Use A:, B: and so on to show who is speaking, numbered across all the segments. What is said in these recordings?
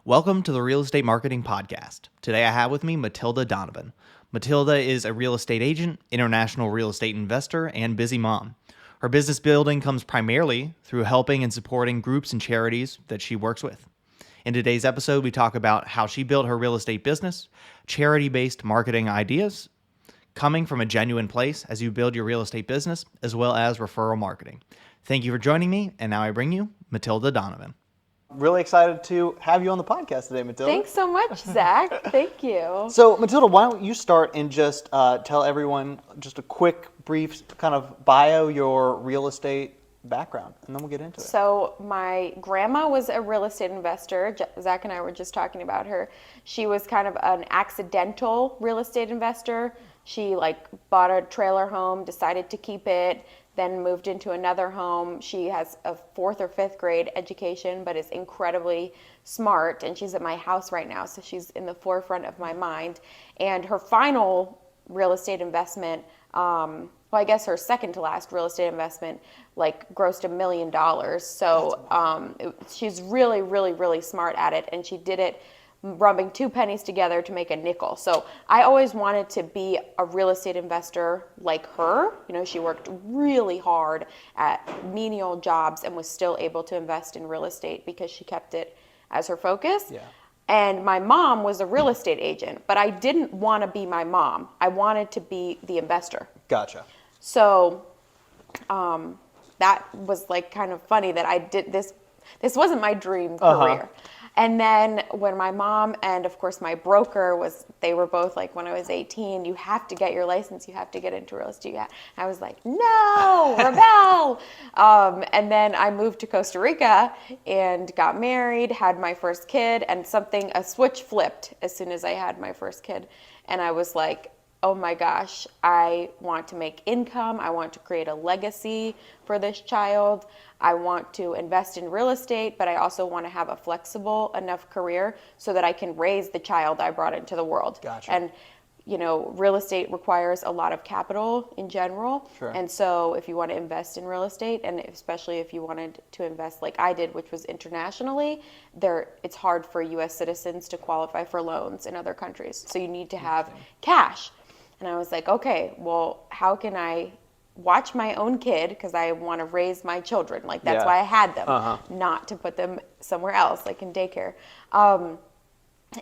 A: Welcome to the Real Estate Marketing Podcast. Today I have with me Matilda Donovan. Matilda is a real estate agent, international real estate investor, and busy mom. Her business building comes primarily through helping and supporting groups and charities that she works with. In today's episode, we talk about how she built her real estate business, charity-based marketing ideas, coming from a genuine place as you build your real estate business, as well as referral marketing. Thank you for joining me, and now I bring you Matilda Donovan. Really excited to have you on the podcast today, Matilda.
B: Thanks so much, Zach. Thank you.
A: So, Matilda, why don't you start and just tell everyone just a quick, brief kind of bio, your real estate background, and then we'll get into it.
B: So, my grandma was a real estate investor. Zach and I were just talking about her. She was kind of an accidental real estate investor. She bought a trailer home, decided to keep it, then moved into another home. She has a 4th or 5th grade education, but is incredibly smart, and she's at my house right now, so she's in the forefront of my mind. And her final real estate investment, I guess her second to last real estate investment, grossed $1 million. So she's really, really, really smart at it, and she did it rubbing 2 pennies together to make a nickel. So I always wanted to be a real estate investor like her. You know, she worked really hard at menial jobs and was still able to invest in real estate because she kept it as her focus. Yeah. And my mom was a real estate agent, but I didn't want to be my mom. I wanted to be the investor.
A: Gotcha.
B: So that was kind of funny that I did this. This wasn't my dream career. And then when my mom and, of course, my broker they were both when I was 18, you have to get your license, you have to get into real estate. I was like, no, rebel. And then I moved to Costa Rica and got married, had my first kid, and a switch flipped as soon as I had my first kid. And I was like, oh my gosh, I want to make income. I want to create a legacy for this child. I want to invest in real estate, but I also want to have a flexible enough career so that I can raise the child I brought into the world.
A: Gotcha.
B: And, real estate requires a lot of capital in general.
A: Sure.
B: And so if you want to invest in real estate, and especially if you wanted to invest like I did, which was internationally, it's hard for U.S. citizens to qualify for loans in other countries. So you need to have cash. And I was like, okay, well, how can I watch my own kid, because I want to raise my children. That's why I had them, not to put them somewhere else, in daycare.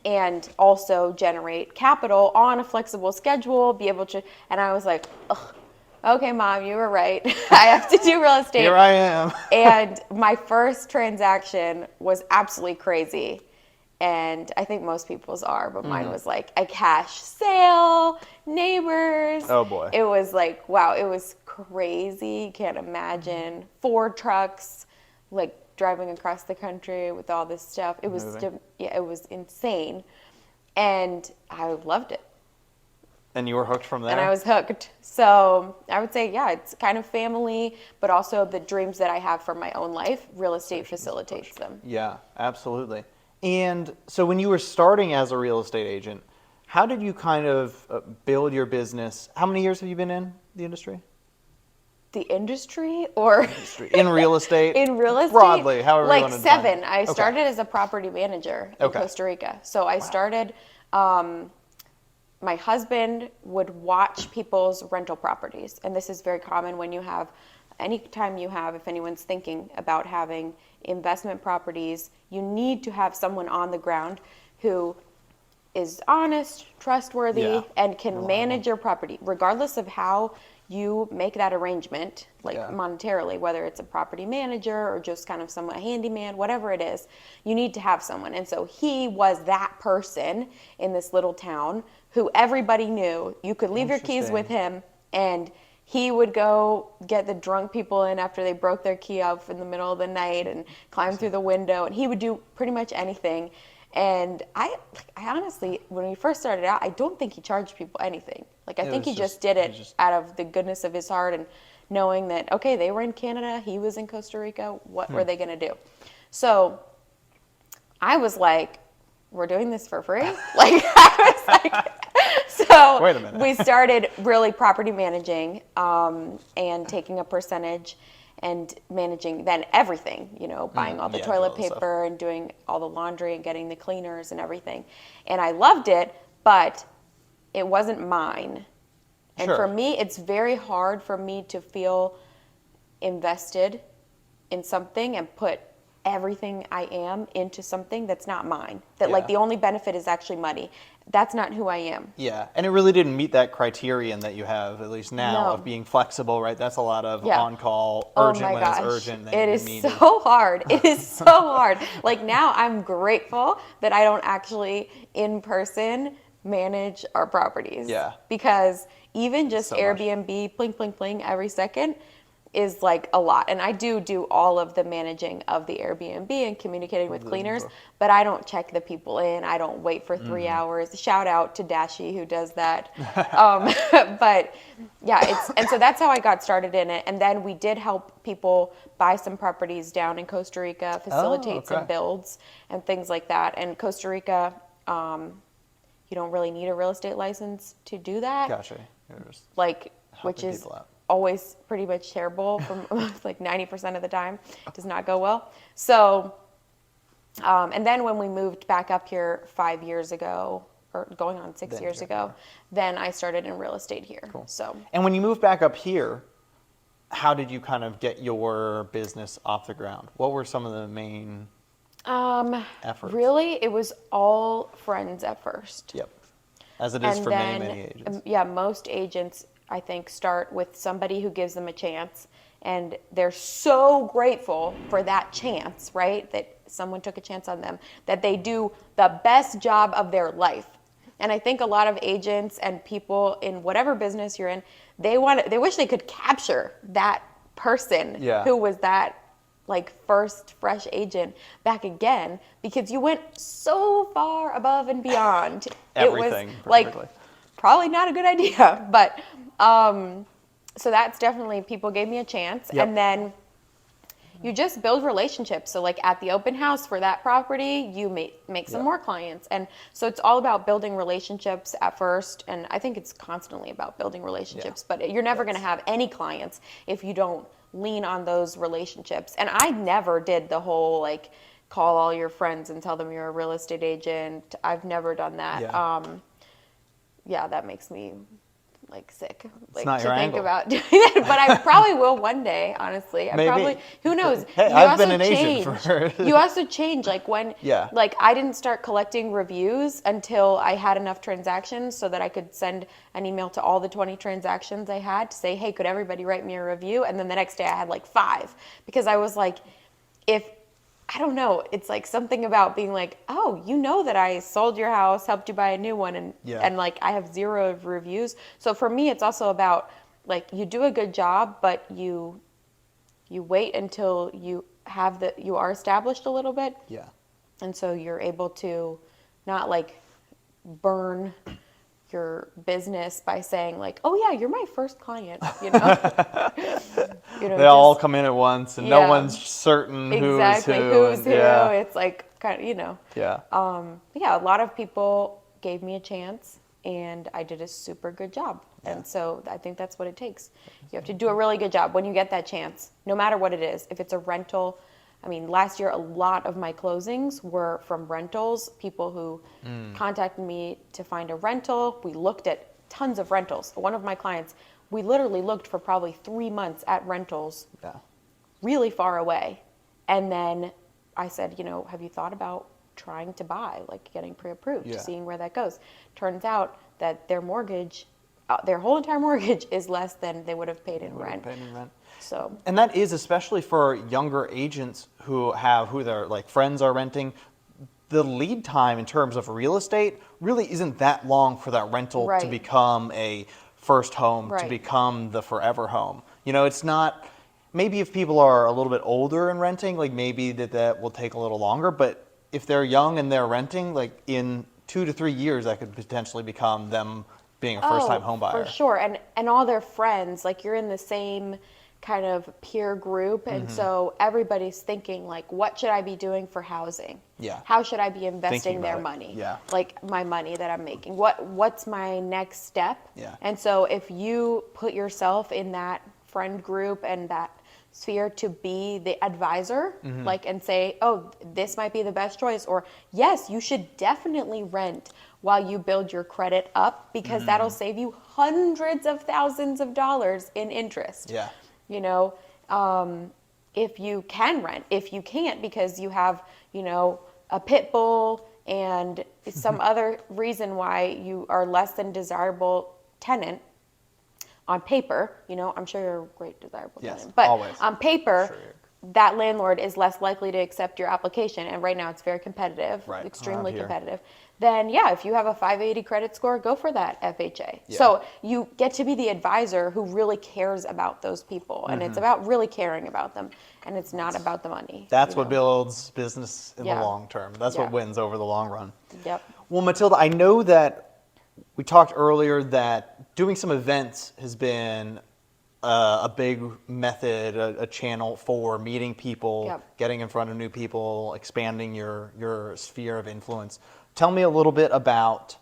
B: And also generate capital on a flexible schedule, be able to, and I was like, ugh, okay, Mom, you were right. I have to do real estate.
A: Here I am.
B: And my first transaction was absolutely crazy. And I think most people's are, but mine was a cash sale, neighbors.
A: Oh boy.
B: It was wow, it was crazy. You can't imagine. 4 trucks, driving across the country with all this stuff. It was, it was insane. And I loved it.
A: And you were hooked from there?
B: And I was hooked. So I would say, it's kind of family, but also the dreams that I have for my own life, real estate facilitates them.
A: Yeah, absolutely. And so when you were starting as a real estate agent, how did you kind of build your business? How many years have you been in the industry?
B: The industry or?
A: In real estate?
B: In real estate?
A: Broadly, however you want to
B: 7. I started as a property manager in Costa Rica. So I started, my husband would watch people's rental properties. And this is very common when you have, if anyone's thinking about having investment properties, you need to have someone on the ground who is honest, trustworthy, and can manage your property, regardless of how you make that arrangement, monetarily, whether it's a property manager or just kind of a handyman, whatever it is, you need to have someone. And so he was that person in this little town who everybody knew. You could leave your keys with him, and he would go get the drunk people in after they broke their key off in the middle of the night and climb through the window. And he would do pretty much anything. And I honestly, when we first started out, I don't think he charged people anything. I think he just did it out of the goodness of his heart and knowing that, okay, they were in Canada, he was in Costa Rica, what were they going to do? So I was like, we're doing this for free? I was like... So
A: wait a minute.
B: We started really property managing and taking a percentage. and managing then everything, buying all the toilet paper and doing all the laundry and getting the cleaners and everything. And I loved it, but it wasn't mine. And for me, it's very hard for me to feel invested in something and put everything I am into something that's not mine. That like the only benefit is actually money. That's not who I am.
A: Yeah, and it really didn't meet that criterion that you have, at least now, of being flexible, right? That's a lot of on-call, urgent when it's urgent.
B: It is so hard. It is so hard. Like now I'm grateful that I don't actually in person manage our properties.
A: Yeah.
B: Because even just Airbnb, pling, pling, pling every second is like a lot. And I do all of the managing of the Airbnb and communicating with cleaners, but I don't check the people in. I don't wait for 3 hours. Shout out to Dashi who does that. But yeah, and so that's how I got started in it. And then we did help people buy some properties down in Costa Rica, facilitate some builds and things like that. And Costa Rica, you don't really need a real estate license to do that.
A: Gotcha.
B: Which is always pretty much terrible from like 90% of the time. It does not go well. So, and then when we moved back up here 5 years ago, or going on 6 years ago, then I started in real estate here.
A: Cool.
B: So.
A: And when you moved back up here, how did you kind of get your business off the ground? What were some of the main efforts?
B: Really, it was all friends at first.
A: Yep. As it is for many agents.
B: Yeah, most agents, I think, start with somebody who gives them a chance, and they're so grateful for that chance, right? That someone took a chance on them, that they do the best job of their life. And I think a lot of agents and people in whatever business you're in, they wish they could capture that person who was that like first fresh agent back again, because you went so far above and beyond.
A: Everything.
B: It was like probably not a good idea, but so that's definitely, people gave me a chance. And then you just build relationships. So like at the open house for that property, you make some more clients. And so it's all about building relationships at first. And I think it's constantly about building relationships, but you're never going to have any clients if you don't lean on those relationships. And I never did the whole like call all your friends and tell them you're a real estate agent. I've never done that. That makes me like sick, like to think about doing that, but I probably will one day, honestly. Who knows?
A: Hey, I've been an agent for
B: You also change, like when, like I didn't start collecting reviews until I had enough transactions so that I could send an email to all the 20 transactions I had to say, hey, could everybody write me a review? And then the next day I had like 5, because I was like, I don't know. It's like something about being like, oh, you know that I sold your house, helped you buy a new one, and like I have 0 reviews. So for me, it's also about like you do a good job, but you wait until you are established a little bit.
A: Yeah.
B: And so you're able to not like burn your business by saying like, oh yeah, you're my first client,
A: They all come in at once and no one's certain who's who.
B: It's like kind of, a lot of people gave me a chance and I did a super good job. And so I think that's what it takes. You have to do a really good job when you get that chance, no matter what it is. If it's a rental, I mean, last year, a lot of my closings were from rentals, people who contacted me to find a rental. We looked at tons of rentals. One of my clients, we literally looked for probably 3 months at rentals really far away. And then I said, have you thought about trying to buy, like getting pre-approved, seeing where that goes? Turns out that their mortgage, their whole entire mortgage is less than they would have paid in rent. So.
A: And that is especially for younger agents who their like friends are renting. The lead time in terms of real estate really isn't that long for that rental to become a first home, to become the forever home. It's not, maybe if people are a little bit older and renting, like maybe that will take a little longer, but if they're young and they're renting, like in 2 to 3 years, that could potentially become them being a first-time home buyer.
B: For sure, and all their friends, like you're in the same kind of peer group, and so everybody's thinking like, what should I be doing for housing? How should I be investing their money? Like my money that I'm making, what's my next step? And so if you put yourself in that friend group and that sphere to be the advisor, like, and say, oh, this might be the best choice, or yes, you should definitely rent while you build your credit up, because that'll save you hundreds of thousands of dollars in interest.
A: Yeah.
B: You know, if you can rent. If you can't because you have, you know, a pit bull and some other reason why you are less than desirable tenant on paper, you know, I'm sure you're a great desirable tenant, but
A: always.
B: on paper, that landlord is less likely to accept your application, and right now it's very competitive, extremely competitive. Then yeah, if you have a 580 credit score, go for that FHA. So you get to be the advisor who really cares about those people, and it's about really caring about them, and it's not about the money.
A: That's what builds business in the
B: Yeah.
A: long term. That's what wins over the long run.
B: Yep.
A: Well, Matilda, I know that we talked earlier that doing some events has been a big method, a channel for meeting people, getting in front of new people, expanding your sphere of influence. Tell me a little bit about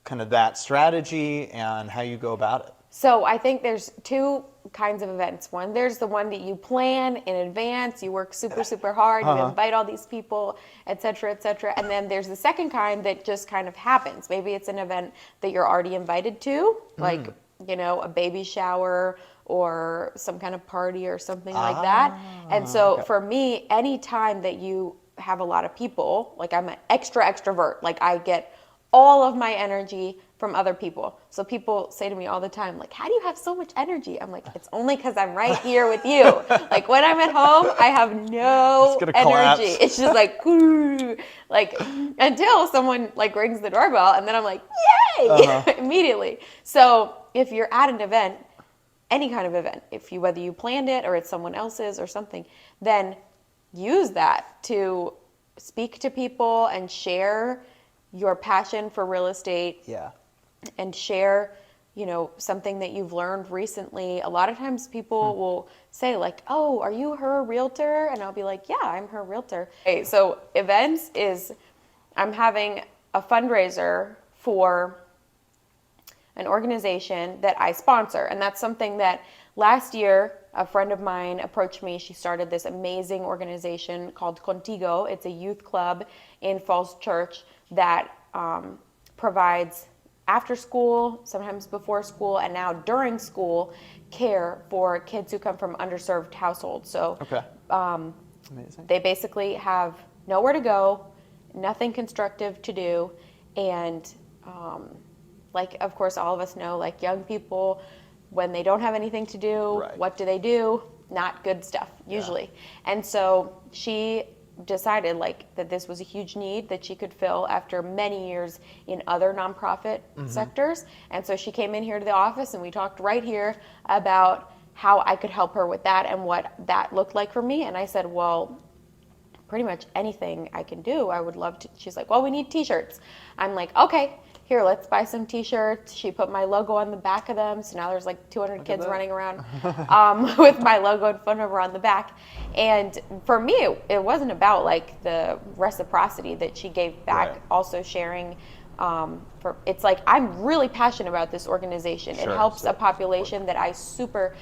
A: kind of that strategy and how you go about it.
B: So I think there's two kinds of events. One, there's the one that you plan in advance, you work super, super hard, you invite all these people, et cetera, et cetera. And then there's the second kind that just kind of happens. Maybe it's an event that you're already invited to, like, you know, a baby shower or some kind of party or something like that. And so for me, any time that you have a lot of people, like I'm an extrovert, like I get all of my energy from other people. So people say to me all the time, like, how do you have so much energy? I'm like, it's only because I'm right here with you. Like when I'm at home, I have no energy.
A: Collapse.
B: It's just like until someone like rings the doorbell, and then I'm like, yay, immediately. So if you're at an event, any kind of event, whether you planned it or it's someone else's or something, then use that to speak to people and share your passion for real estate. And share, you know, something that you've learned recently. A lot of times people will say like, oh, are you her realtor? And I'll be like, yeah, I'm her realtor. Okay, so events is, I'm having a fundraiser for an organization that I sponsor. And that's something that last year, a friend of mine approached me. She started this amazing organization called Contigo. It's a youth club in Falls Church that provides after school, sometimes before school, and now during school care for kids who come from underserved households. So they basically have nowhere to go, nothing constructive to do, and like, of course, all of us know, like young people, when they don't have anything to do, what do? Not good stuff, usually. And so she decided like that this was a huge need that she could fill after many years in other nonprofit sectors. And so she came in here to the office and we talked right here about how I could help her with that and what that looked like for me. And I said, well, pretty much anything I can do, I would love to. She's like, well, we need t-shirts. I'm like, okay, here, let's buy some t-shirts. She put my logo on the back of them. So now there's like 200 kids running around with my logo in front of her on the back. And for me, it wasn't about like the reciprocity that she gave back, also sharing. It's like, I'm really passionate about this organization. It helps a population that I super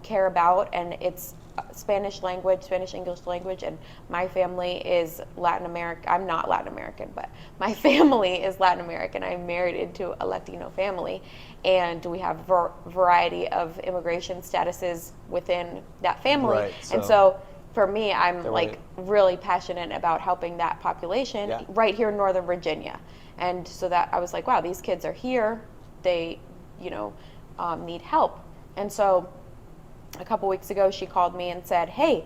B: care about, and it's Spanish English language, and my family is Latin American. I'm not Latin American, but my family is Latin American. I'm married into a Latino family, and we have variety of immigration statuses within that family. And so for me, I'm like really passionate about helping that population right here in Northern Virginia. And so that I was like, wow, these kids are here. They, need help. And so a couple weeks ago, she called me and said, hey,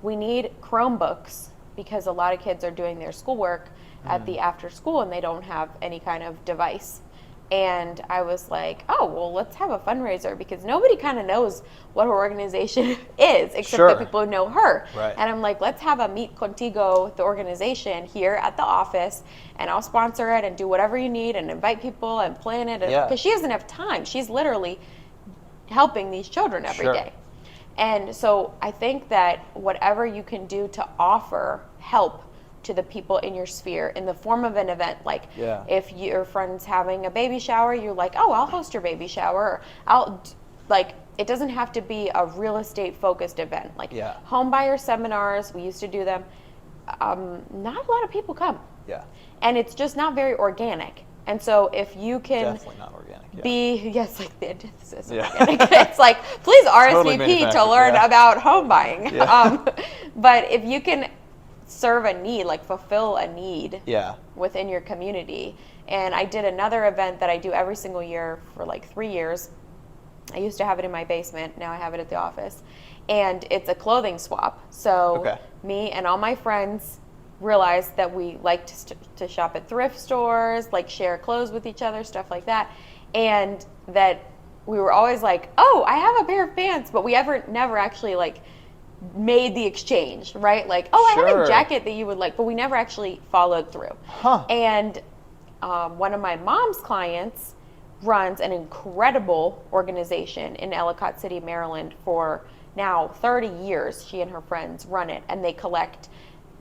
B: we need Chromebooks because a lot of kids are doing their schoolwork at the after school and they don't have any kind of device. And I was like, oh, well, let's have a fundraiser because nobody kind of knows what her organization is except the people who know her. And I'm like, let's have a Meet Contigo, the organization, here at the office, and I'll sponsor it and do whatever you need and invite people and plan it. Because she doesn't have time. She's literally helping these children every day. And so I think that whatever you can do to offer help to the people in your sphere in the form of an event, like if your friend's having a baby shower, you're like, oh, I'll host your baby shower. I'll it doesn't have to be a real estate focused event. Like
A: Yeah.
B: home buyer seminars, we used to do them. Not a lot of people come.
A: Yeah.
B: And it's just not very organic. And so if you can
A: Definitely not organic. Yeah.
B: yes, like the antithesis of
A: Yeah.
B: organic. It's like, please
A: Totally
B: RSVP to
A: manufactured,
B: learn
A: yeah.
B: about home buying.
A: Yeah.
B: But if you can serve a need, like fulfill a need
A: Yeah.
B: within your community. And I did another event that I do every single year for like 3 years. I used to have it in my basement. Now I have it at the office. And it's a clothing swap. So
A: Okay.
B: me and all my friends realized that we liked to shop at thrift stores, like share clothes with each other, stuff like that. And that we were always like, oh, I have a pair of pants, but we never actually like made the exchange, right? Like, oh, I have
A: Sure.
B: a jacket that you would like, but we never actually followed through.
A: Huh.
B: And one of my mom's clients runs an incredible organization in Ellicott City, Maryland for now 30 years. She and her friends run it, and they collect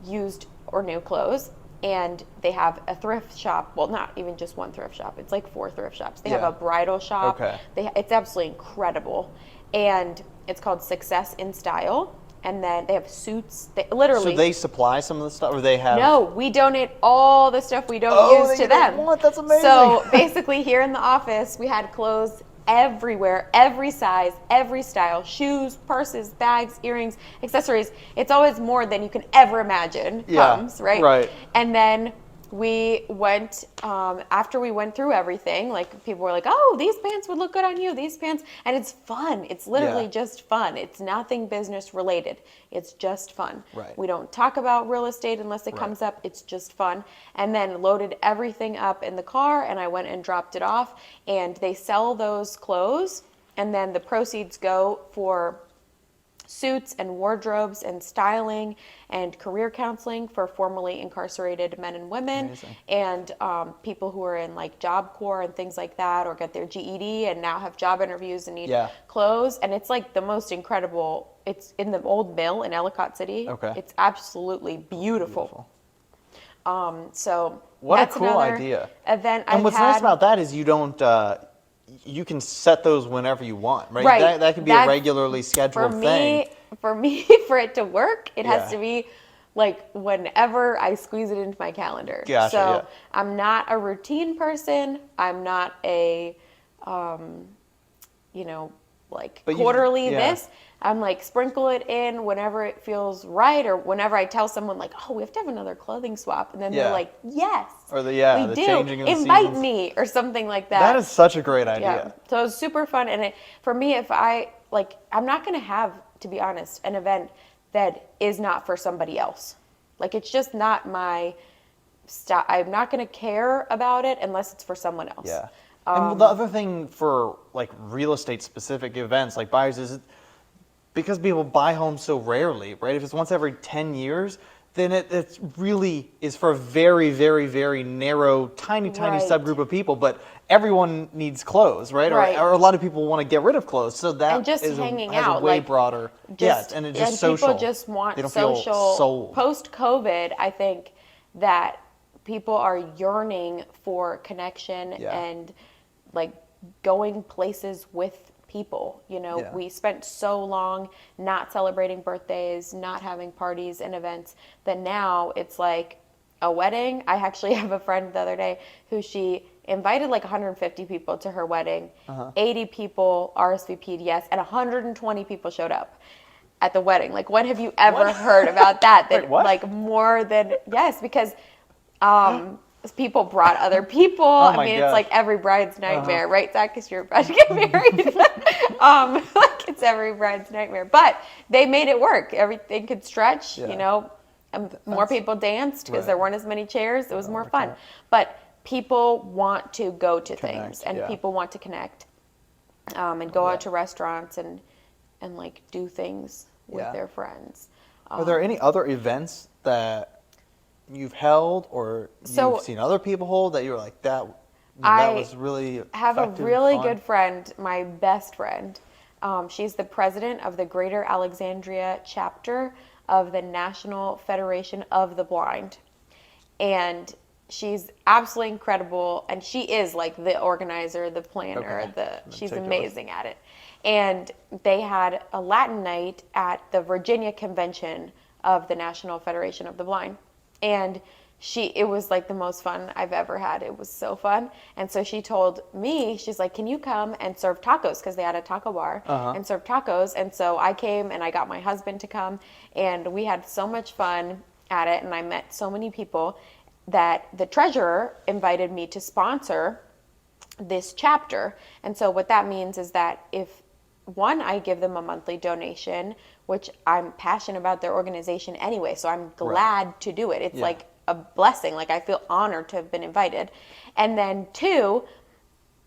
B: used or new clothes, and they have a thrift shop. Well, not even just one thrift shop. It's like 4 thrift shops. They have
A: Yeah.
B: a bridal shop.
A: Okay.
B: It's absolutely incredible. And it's called Success in Style. And then they have suits. They literally.
A: So they supply some of the stuff, or they have?
B: No, we donate all the stuff we don't
A: Oh,
B: use
A: they
B: to
A: don't
B: them.
A: want- that's amazing.
B: So basically, here in the office, we had clothes everywhere, every size, every style, shoes, purses, bags, earrings, accessories. It's always more than you can ever imagine comes, right?
A: Right.
B: And then we went, after we went through everything, like people were like, oh, these pants would look good on you, these pants. And it's fun. It's literally
A: Yeah.
B: just fun. It's nothing business related. It's just fun.
A: Right.
B: We don't talk about real estate unless it comes up. It's just fun. And then loaded everything up in the car, and I went and dropped it off. And they sell those clothes, and then the proceeds go for suits and wardrobes and styling and career counseling for formerly incarcerated men and women.
A: Amazing.
B: And people who are in like Job Corps and things like that, or get their GED and now have job interviews and need
A: Yeah.
B: clothes. And it's like the most incredible. It's in the old mill in Ellicott City.
A: Okay.
B: It's absolutely beautiful. So
A: What a
B: that's
A: cool
B: another
A: idea.
B: event
A: And
B: I've
A: what's
B: had.
A: nice about that is you don't. You can set those whenever you want, right?
B: Right.
A: That could be a
B: That's-
A: regularly scheduled thing.
B: For me, for it to work, it has
A: Yeah.
B: to be like whenever I squeeze it into my calendar.
A: Gotcha,
B: So
A: yeah.
B: I'm not a routine person. I'm not a, like
A: But
B: quarterly
A: yeah.
B: this. I'm like sprinkle it in whenever it feels right, or whenever I tell someone like, oh, we have to have another clothing swap, and then
A: Yeah.
B: they're like, yes,
A: Or the
B: we do.
A: changing of the
B: Invite
A: seasons.
B: me or something like that.
A: That is such a great idea.
B: Yeah. So it was super fun. And for me, if I'm not going to have, to be honest, an event that is not for somebody else. Like, it's just not my style. I'm not going to care about it unless it's for someone else.
A: Yeah. And the other thing for like real estate specific events like buyers is because people buy homes so rarely, right? If it's once every 10 years, then it really is for a very, very, very narrow, tiny
B: Right.
A: subgroup of people. But everyone needs clothes, right?
B: Right.
A: Or a lot of people want to get rid of clothes. So that
B: And just
A: is
B: hanging
A: has
B: out,
A: a way
B: like,
A: broader. And it's just social.
B: People just want
A: they don't
B: social.
A: Feel sold.
B: Post-COVID, I think that people are yearning for connection
A: Yeah.
B: and like going places with people.
A: Yeah.
B: We spent so long not celebrating birthdays, not having parties and events, that now it's like a wedding. I actually have a friend the other day who she invited like 150 people to her wedding. 80 people RSVP'd yes, and 120 people showed up at the wedding. Like, when have you ever heard about that? That
A: Wait, what?
B: like more than yes, because people brought other people. I
A: my
B: mean, it's
A: gosh.
B: like every bride's nightmare, right, Zach? Because you're about to get married. Like, it's every bride's nightmare. But they made it work. Everything could stretch,
A: Yeah.
B: and more people danced because
A: Right.
B: there weren't as many chairs. It was more fun. But people want to go to things, and
A: yeah.
B: people want to connect, and go out to restaurants and like do things with
A: Yeah.
B: their friends.
A: Are there any other events that you've held or
B: So-
A: you've seen other people hold that you were like, that
B: I
A: was really
B: have a
A: effective,
B: really
A: fun?
B: good friend, my best friend. She's the president of the Greater Alexandria chapter of the National Federation of the Blind. And she's absolutely incredible, and she is like the organizer, the planner, she's amazing at it. And they had a Latin night at the Virginia convention of the National Federation of the Blind. And it was like the most fun I've ever had. It was so fun. And so she told me, she's like, can you come and serve tacos? Because they had a taco bar and serve tacos. And so I came and I got my husband to come, and we had so much fun at it. And I met so many people that the treasurer invited me to sponsor this chapter. And so what that means is that if I give them a monthly donation, which I'm passionate about their organization anyway, so I'm glad to do it. It's like a blessing. Like, I feel honored to have been invited. And then 2,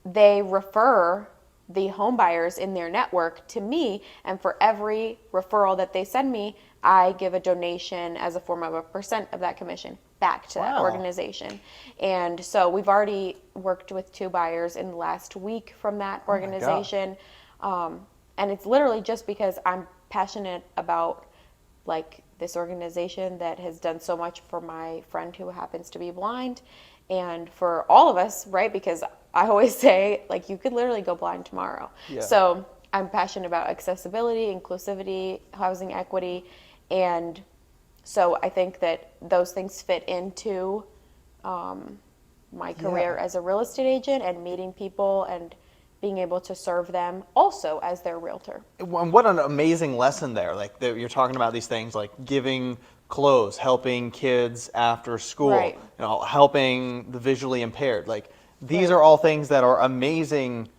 B: they refer the home buyers in their network to me, and for every referral that they send me, I give a donation as a form of a % of that commission back to that organization. And so we've already worked with 2 buyers in the last week from that organization. And it's literally just because I'm passionate about like this organization that has done so much for my friend who happens to be blind, and for all of us, right? Because I always say, like, you could literally go blind tomorrow. Yeah. So I'm passionate about accessibility, inclusivity, housing equity. And so I think that those things fit into my career as a real estate agent, and meeting people and being able to serve them also as their realtor.
A: And what an amazing lesson there. Like, you're talking about these things like giving clothes, helping kids after school, helping the visually impaired. Like, these are all things that are amazing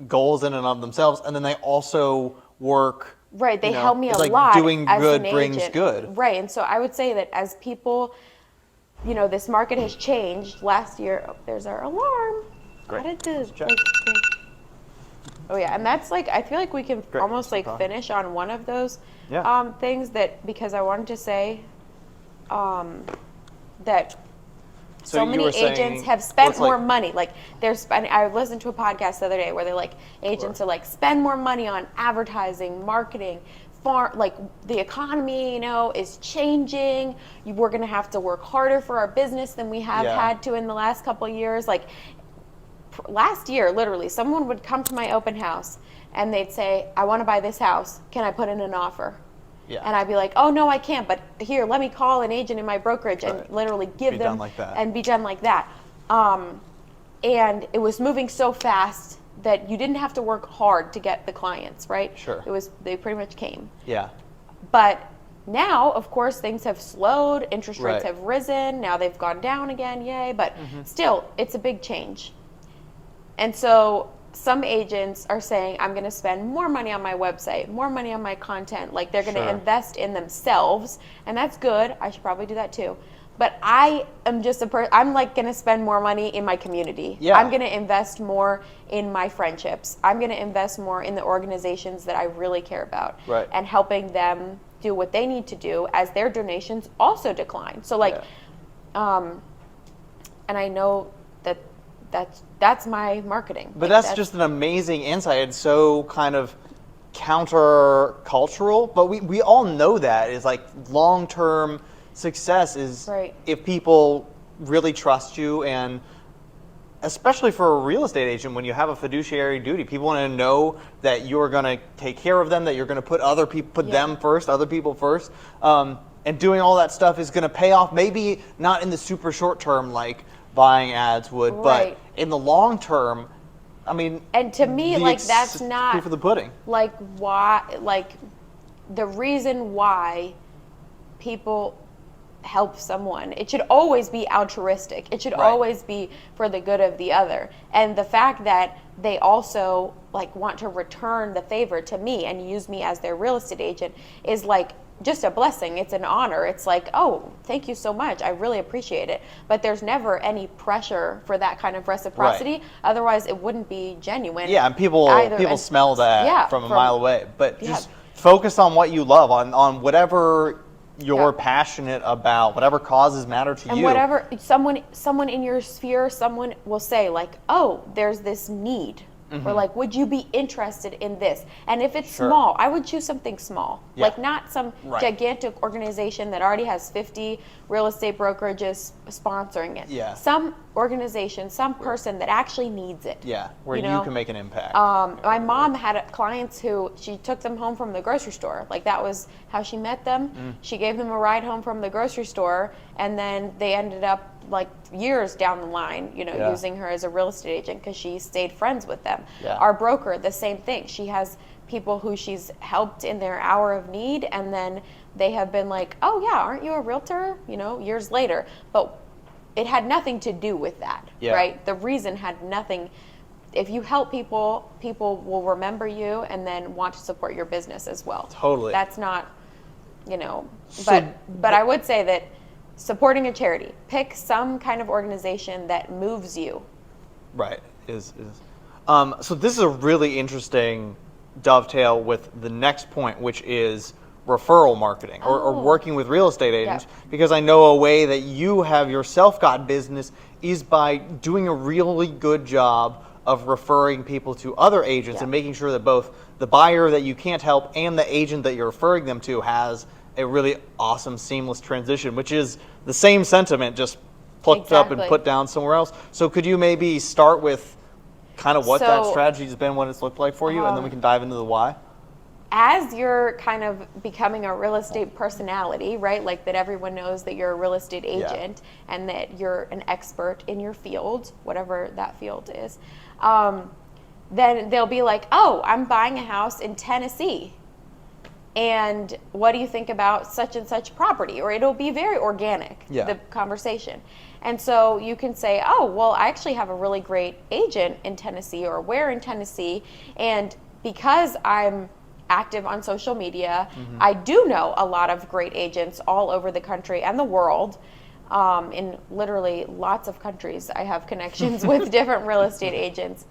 A: goals in and of themselves. And then they also work.
B: Right. They help me a
A: like
B: lot.
A: Doing
B: as
A: good
B: an
A: brings
B: agent.
A: good.
B: Right. And so I would say that as people, this market has changed. Last year, there's our alarm.
A: Great.
B: Oh yeah, and that's like, I feel like we can almost like finish on one of those things, that because I wanted to say that so many agents have spent more money. Like, I listened to a podcast the other day where they're like, agents are like, spend more money on advertising, marketing. Like, the economy, is changing. We're going to have to work harder for our business than we have had to in the last couple of years. Like, last year, literally, someone would come to my open house and they'd say, I want to buy this house. Can I put in an offer? Yeah. And I'd be like, oh, no, I can't. But here, let me call an agent in my brokerage and literally give them and be done like that. And it was moving so fast that you didn't have to work hard to get the clients, right? Sure. They pretty much came. Yeah. But now, of course, things have slowed. Interest rates have risen. Now they've gone down again. Yay. But still, it's a big change. And so some agents are saying, I'm going to spend more money on my website, more money on my content. Like, they're going to invest in themselves. And that's good. I should probably do that too. But I am just I'm like going to spend more money in my community. Yeah. I'm going to invest more in my friendships. I'm going to invest more in the organizations that I really care about. Right. And helping them do what they need to do as their donations also decline. So like, and I know that's my marketing. But that's just an amazing insight. It's so kind of counter-cultural, but we all know that is like long-term success is if people really trust you, and especially for a real estate agent, when you have a fiduciary duty, people want to know that you're going to take care of them, that you're going to put them first, other people first, and doing all that stuff is going to pay off. Maybe not in the super short term, like buying ads would, but in the long term, I mean, and to me, like, that's not proof of the pudding. Like, why? Like, the reason why people help someone, it should always be altruistic. It should always be for the good of the other. And the fact that they also like want to return the favor to me and use me as their real estate agent is like just a blessing. It's an honor. It's like, oh, thank you so much. I really appreciate it. But there's never any pressure for that kind of reciprocity. Otherwise, it wouldn't be genuine. Yeah, and people smell that from a mile away. But just focus on what you love, on whatever you're passionate about, whatever causes matter to you. And whatever someone in your sphere, someone will say like, oh, there's this need. We're like, would you be interested in this? And if it's
A: Sure.
B: small, I would choose something small.
A: Yeah.
B: Like not some gigantic organization that already has 50 real estate brokerages sponsoring it.
A: Yeah.
B: Some organization, some person that actually needs it.
A: Yeah, where
B: you
A: you
B: know?
A: can make an impact.
B: My mom had clients who she took them home from the grocery store. Like that was how she met them. She gave them a ride home from the grocery store, and then they ended up like years down the line, using her as a real estate agent because she stayed friends with them.
A: Yeah.
B: Our broker, the same thing. She has people who she's helped in their hour of need, and then they have been like, oh yeah, aren't you a realtor? Years later. But it had nothing to do with that, right? The reason had nothing. If you help people, people will remember you and then want to support your business as well.
A: Totally.
B: That's not, but I would say that supporting a charity, pick some kind of organization that moves you.
A: Right. So this is a really interesting dovetail with the next point, which is referral marketing or working with real estate agents, because I know a way that you have yourself got business is by doing a really good job of referring people to other agents and making sure that both the buyer that you can't help and the agent that you're referring them to has a really awesome, seamless transition, which is the same sentiment, just plucked up and put down somewhere else. So could you maybe start with kind of what that strategy has been, what it's looked like for you, and then we can dive into the why?
B: As you're kind of becoming a real estate personality, right? Like that everyone knows that you're a real estate agent and that you're an expert in your field, whatever that field is. Then they'll be like, oh, I'm buying a house in Tennessee. And what do you think about such and such property? Or it'll be very organic, the conversation. And so you can say, oh, well, I actually have a really great agent in Tennessee, or where in Tennessee. And because I'm active on social media, I do know a lot of great agents all over the country and the world. In literally lots of countries, I have connections with different real estate agents.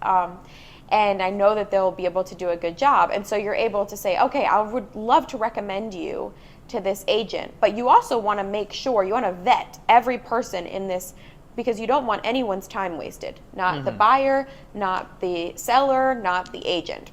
B: And I know that they'll be able to do a good job. And so you're able to say, okay, I would love to recommend you to this agent. But you also want to make sure, you want to vet every person in this, because you don't want anyone's time wasted. Not the buyer, not the seller, not the agent.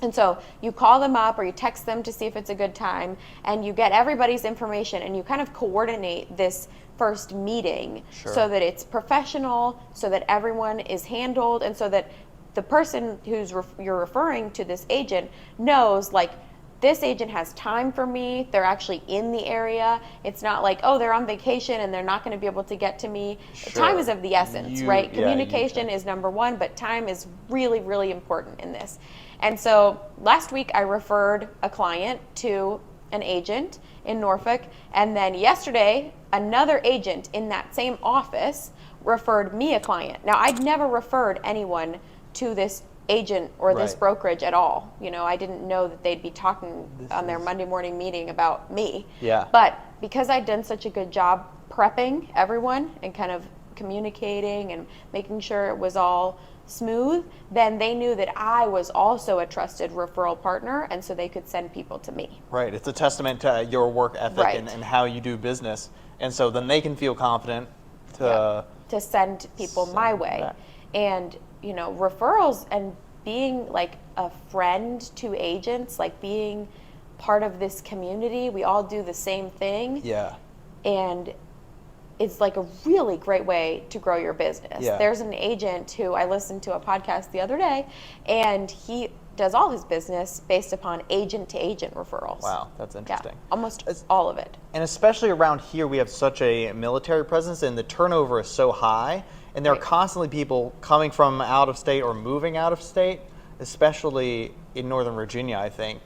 B: And so you call them up or you text them to see if it's a good time, and you get everybody's information and you kind of coordinate this first meeting so that it's professional, so that everyone is handled, and so that the person who's you're referring to this agent knows, like, this agent has time for me. They're actually in the area. It's not like, oh, they're on vacation and they're not going to be able to get to me. Time is of the essence, right? Communication is number one, but time is really, really important in this. And so last week I referred a client to an agent in Norfolk, and then yesterday another agent in that same office referred me a client. Now, I'd never referred anyone to this agent or this brokerage at all. I didn't know that they'd be talking on their Monday morning meeting about me. But because I'd done such a good job prepping everyone and kind of communicating and making sure it was all smooth, then they knew that I was also a trusted referral partner, and so they could send people to me.
A: Right. It's a testament to your work ethic and how you do business. And so then they can feel confident to
B: send people my way. And referrals and being like a friend to agents, like being part of this community, we all do the same thing. And it's like a really great way to grow your business. There's an agent who I listened to a podcast the other day, and he does all his business based upon agent-to-agent referrals.
A: Wow, that's interesting.
B: Almost all of it.
A: And especially around here, we have such a military presence, and the turnover is so high, and there are constantly people coming from out of state or moving out of state, especially in Northern Virginia, I think.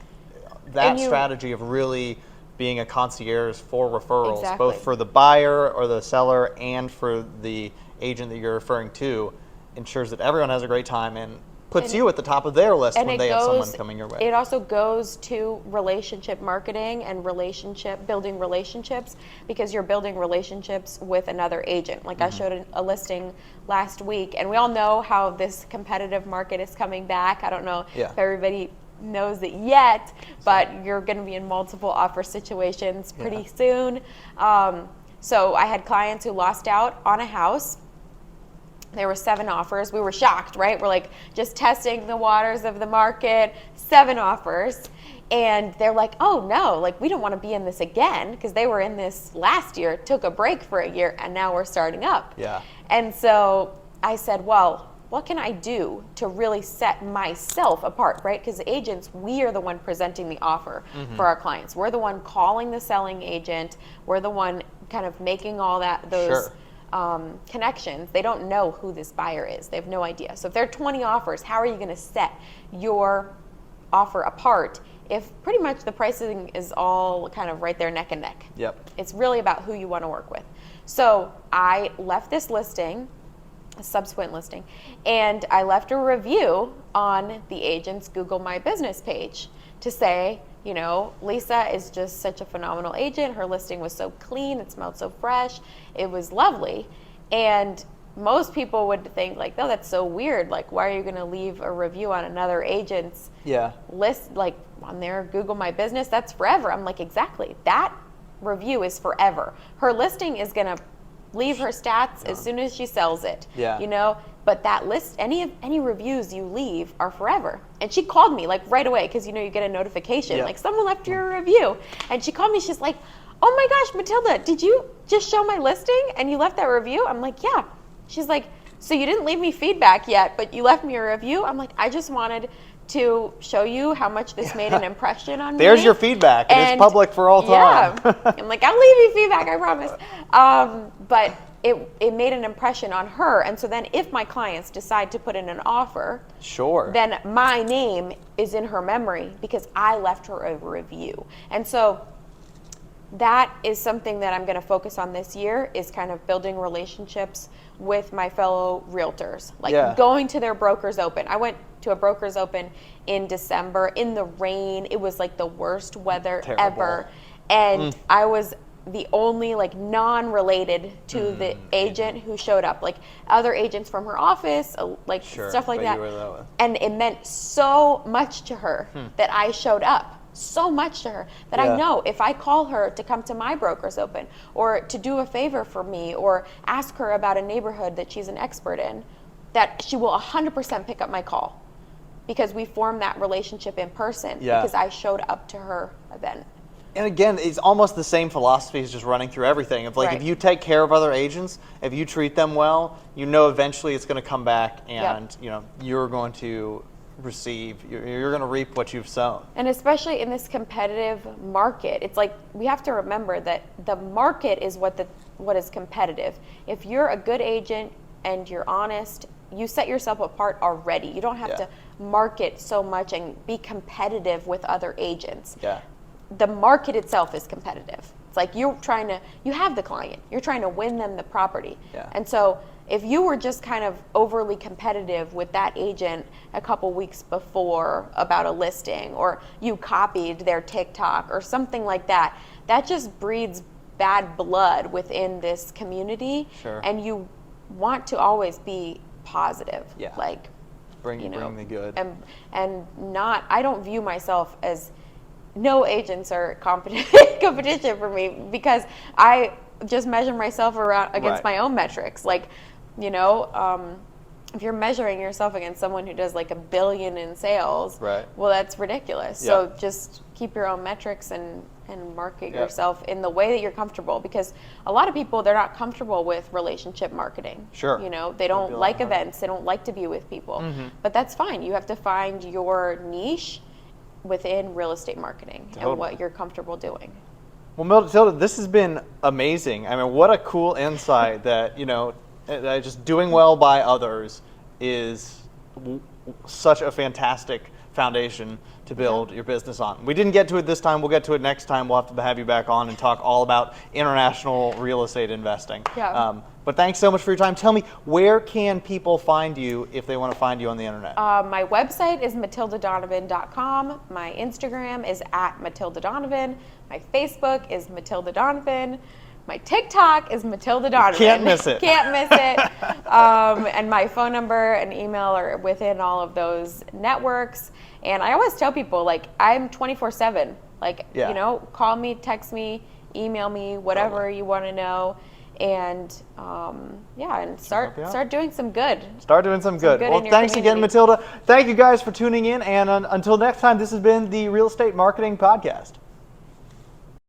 A: That strategy of really being a concierge for referrals, both for the buyer or the seller and for the agent that you're referring to, ensures that everyone has a great time and puts you at the top of their list when they have someone coming your way.
B: It also goes to relationship marketing and building relationships, because you're building relationships with another agent. Like I showed a listing last week, and we all know how this competitive market is coming back. I don't know if everybody knows it yet, but you're going to be in multiple offer situations pretty soon. So I had clients who lost out on a house, There were 7 offers. We were shocked, right? We're like just testing the waters of the market, 7 offers. And they're like, oh no, like we don't want to be in this again, because they were in this last year, took a break for a year, and now we're starting up.
A: Yeah.
B: And so I said, well, what can I do to really set myself apart, right? Because agents, we are the one presenting the offer for our clients. We're the one calling the selling agent. We're the one kind of making all those connections. They don't know who this buyer is. They have no idea. So if there are 20 offers, how are you going to set your offer apart if pretty much the pricing is all kind of right there neck and neck?
A: Yep.
B: It's really about who you want to work with. So I left this listing, a subsequent listing, and I left a review on the agent's Google My Business page to say, you know, Lisa is just such a phenomenal agent. Her listing was so clean. It smelled so fresh. It was lovely. And most people would think like, oh, that's so weird. Like, why are you going to leave a review on another agent's list, like on their Google My Business? That's forever. I'm like, exactly. That review is forever. Her listing is going to leave her stats as soon as she sells it.
A: Yeah.
B: You know, but that list, any reviews you leave are forever. And she called me like right away, because you know you get a notification like someone left your review, and she called me. She's like, oh my gosh, Matilda, did you just show my listing and you left that review? I'm like, yeah. She's like, so you didn't leave me feedback yet, but you left me a review? I'm like, I just wanted to show you how much this made an impression on me.
A: There's your feedback, and it's public for all time.
B: Yeah. I'm like, I'll leave you feedback, I promise. But it made an impression on her. And so then if my clients decide to put in an offer, then my name is in her memory because I left her a review. And so that is something that I'm going to focus on this year, is kind of building relationships with my fellow realtors, like going to their brokers open. I went to a brokers open in December in the rain. It was like the worst weather ever. And I was the only like non-related to the agent who showed up, like other agents from her office, like stuff like that. And it meant so much to her that I showed up. So much to her that I know if I call her to come to my brokers open, or to do a favor for me, or ask her about a neighborhood that she's an expert in, that she will 100% pick up my call, because we formed that relationship in person because I showed up to her event.
A: And again, it's almost the same philosophy as just running through everything. If if you take care of other agents, if you treat them well, you know eventually it's going to come back, and you know you're going to receive, you're going to reap what you've sown.
B: And especially in this competitive market, it's like we have to remember that the market is what is competitive. If you're a good agent and you're honest, you set yourself apart already. You don't have to market so much and be competitive with other agents. The market itself is competitive. It's like you have the client, you're trying to win them the property. And so if you were just kind of overly competitive with that agent a couple weeks before about a listing, or you copied their TikTok or something like that, that just breeds bad blood within this community. And you want to always be positive. Like
A: bring the good.
B: And not, I don't view myself as, no agents are competition for me, because I just measure myself around against my own metrics. Like, you know, if you're measuring yourself against someone who does like $1 billion in sales, well, that's ridiculous. So just keep your own metrics and market yourself in the way that you're comfortable, because a lot of people, they're not comfortable with relationship marketing. You know, they don't like events, they don't like to be with people, but that's fine. You have to find your niche within real estate marketing and what you're comfortable doing.
A: Well, Matilda, this has been amazing. I mean, what a cool insight that, you know, just doing well by others is such a fantastic foundation to build your business on. We didn't get to it this time. We'll get to it next time. We'll have to have you back on and talk all about international real estate investing. But thanks so much for your time. Tell me, where can people find you if they want to find you on the internet?
B: My website is matildadonovan.com. My Instagram is @MatildaDonovan. My Facebook is Matilda Donovan. My TikTok is Matilda Donovan.
A: Can't miss it.
B: Can't miss it. And my phone number and email are within all of those networks. And I always tell people, like, I'm 24/7. Like, you know, call me, text me, email me, whatever you want to know. and and start doing some good.
A: Start doing some good. Well, thanks again, Matilda. Thank you guys for tuning in, and until next time, this has been the Real Estate Marketing Podcast.